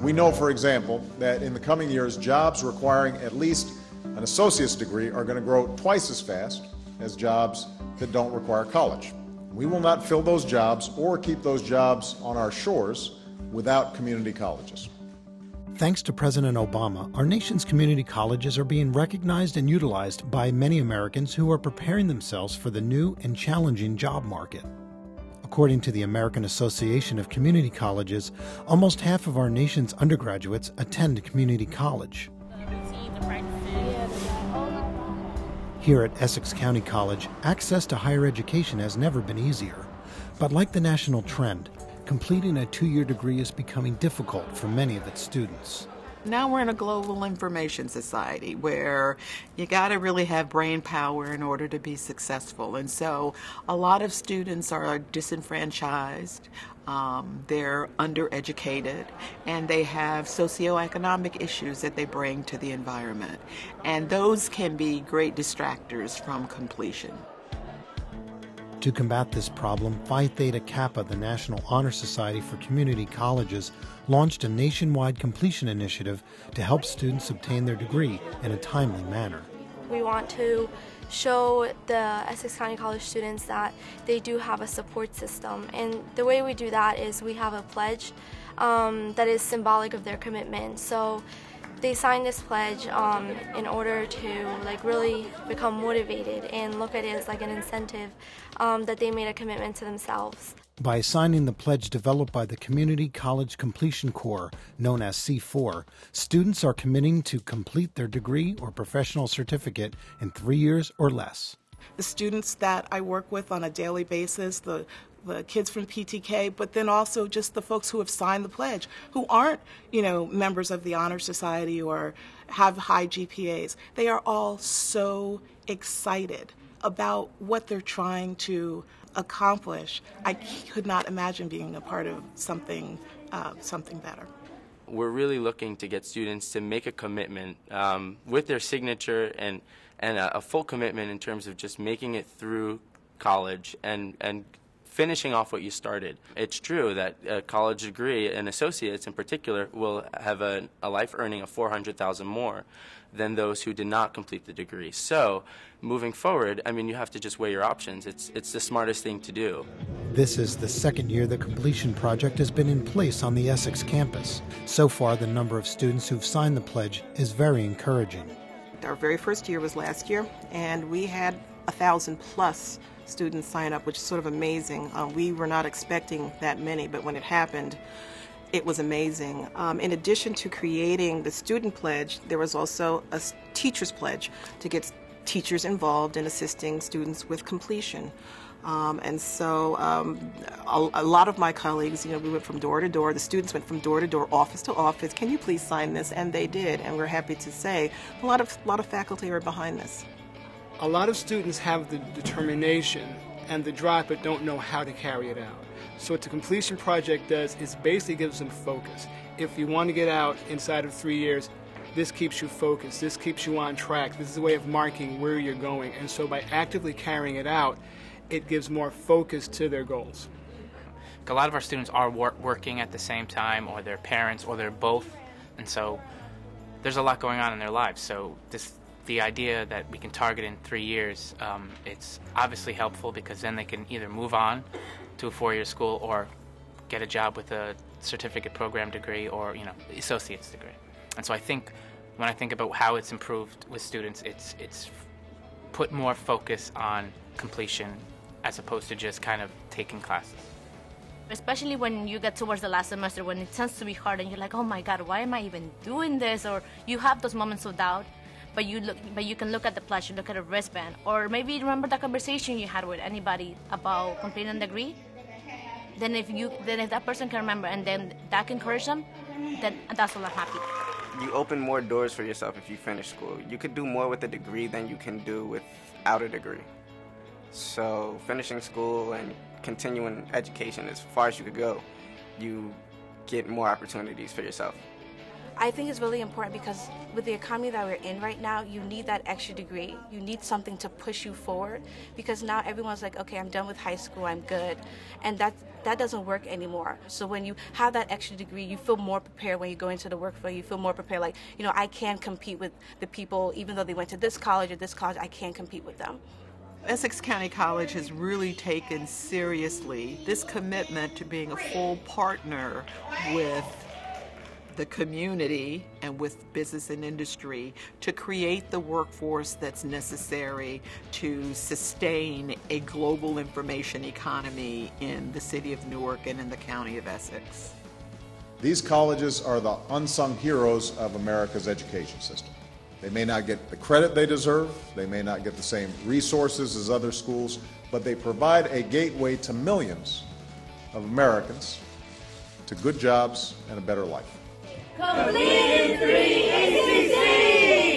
We know, for example, that in the coming years, jobs requiring at least an associate's degree are going to grow twice as fast as jobs that don't require college. We will not fill those jobs or keep those jobs on our shores without community colleges. Thanks to President Obama, our nation's community colleges are being recognized and utilized by many Americans who are preparing themselves for the new and challenging job market. According to the American Association of Community Colleges, almost half of our nation's undergraduates attend community college. Here at Essex County College, access to higher education has never been easier. But like the national trend, completing a 2-year degree is becoming difficult for many of its students. Now we're in a global information society where you got to really have brain power in order to be successful. And so a lot of students are disenfranchised, they're undereducated, and they have socioeconomic issues that they bring to the environment. And those can be great distractors from completion. To combat this problem, Phi Theta Kappa, the National Honor Society for Community Colleges, launched a nationwide completion initiative to help students obtain their degree in a timely manner. We want to show the Essex County College students that they do have a support system, and the way we do that is we have a pledge that is symbolic of their commitment. So they sign this pledge in order to really become motivated and look at it as like an incentive that they made a commitment to themselves. By signing the pledge developed by the Community College Completion Corps, known as C4, students are committing to complete their degree or professional certificate in 3 years or less. The students that I work with on a daily basis, the kids from PTK, but then also just the folks who have signed the pledge, who aren't, members of the Honor Society or have high GPAs. They are all so excited about what they're trying to accomplish. I could not imagine being a part of something better. We're really looking to get students to make a commitment with their signature and a full commitment in terms of just making it through college and finishing off what you started. It's true that a college degree, and associates in particular, will have a life earning of $400,000 more than those who did not complete the degree. So, moving forward, you have to just weigh your options. It's the smartest thing to do. This is the second year the completion project has been in place on the Essex campus. So far, the number of students who've signed the pledge is very encouraging. Our very first year was last year, and we had 1,000 plus students sign up, which is sort of amazing. We were not expecting that many, but when it happened, it was amazing. In addition to creating the student pledge, there was also a teacher's pledge to get teachers involved in assisting students with completion. And so a lot of my colleagues, we went from door to door. The students went from door to door, office to office. Can you please sign this? And they did. And we're happy to say a lot of faculty are behind this. A lot of students have the determination and the drive but don't know how to carry it out. So what the completion project does is basically gives them focus. If you want to get out inside of 3 years, this keeps you focused, this keeps you on track, this is a way of marking where you're going. And so by actively carrying it out, it gives more focus to their goals. A lot of our students are working at the same time, or they're parents, or they're both, and so there's a lot going on in their lives. So the idea that we can target in 3 years, it's obviously helpful because then they can either move on to a 4-year school or get a job with a certificate program degree or associate's degree. And so I think when I think about how it's improved with students, it's put more focus on completion as opposed to just kind of taking classes. Especially when you get towards the last semester, when it tends to be hard and you're like, oh my God, why am I even doing this? Or you have those moments of doubt. But you can look at the pledge, you look at a wristband, or maybe remember the conversation you had with anybody about completing a degree. Then if that person can remember and then that can encourage them, then that's all I'm happy. You open more doors for yourself if you finish school. You could do more with a degree than you can do without a degree. So finishing school and continuing education as far as you could go, you get more opportunities for yourself. I think it's really important because with the economy that we're in right now, you need that extra degree. You need something to push you forward because now everyone's like, okay, I'm done with high school, I'm good. And that doesn't work anymore. So when you have that extra degree, you feel more prepared when you go into the workforce. You feel more prepared, like, you know, I can compete with the people, even though they went to this college or this college, I can compete with them. Essex County College has really taken seriously this commitment to being a full partner with the community and with business and industry to create the workforce that's necessary to sustain a global information economy in the city of Newark and in the county of Essex. These colleges are the unsung heroes of America's education system. They may not get the credit they deserve, they may not get the same resources as other schools, but they provide a gateway to millions of Americans to good jobs and a better life. Complete 3 ACC!